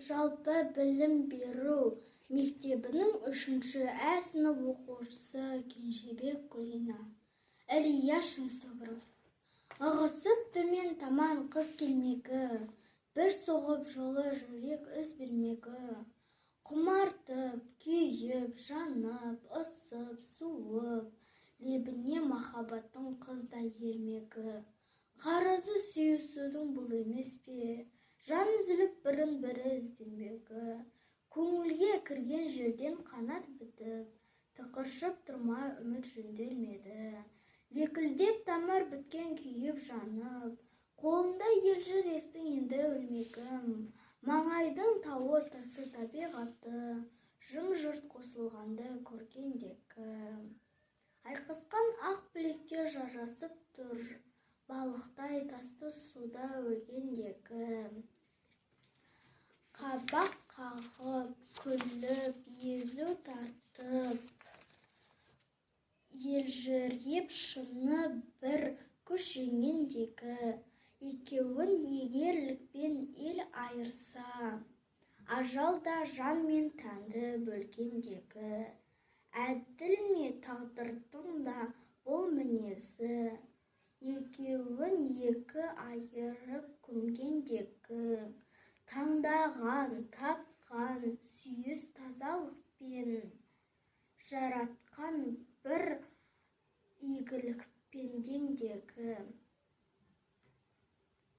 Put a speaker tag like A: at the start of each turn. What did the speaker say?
A: жалпы білім беру мектебінің 3-ші сынып оқушысы Кенжебек Гүлина. Әлия Шыңсүгіров. Ағысып төмен таман қыз келмегі, бір соғып жолы жүрек із бермегі. Құмартып, күйіп, жанып, ысып, суып, лебіне махаббаттың қыздай ермегі. Қарызы сүйісудің бұл емес пе? Жан үзіліп бірін-бірі ізденбегі. Көңілге кірген жерден қанат бітіп, тықыршып тұрмай үміт жөнделмеді. Лекілдеп тамыр біткен күйіп жанып, қолында елжір естің енді өлмегім. Маңайдың тауы тасы табиғаты, жым-жырт қосылғанды көргендегі. Айқасқан ақ білектер жарасып тұр, балықтай тасты суда өлгендегі. Қабақ қағып, күліп, езу тартып, елжіреп шыны бір күш жеңгендегі. Екеуін егерлікпен ел айырса, ажал да жан мен тәнді бөлгендегі. Әділ ме тағдырдың да бұл мінезі, екеуін екі айырып көмгендегі. Таңдаған, тапқан сүйіс тазалықпен, жаратқан бір игілікпен деңдегі.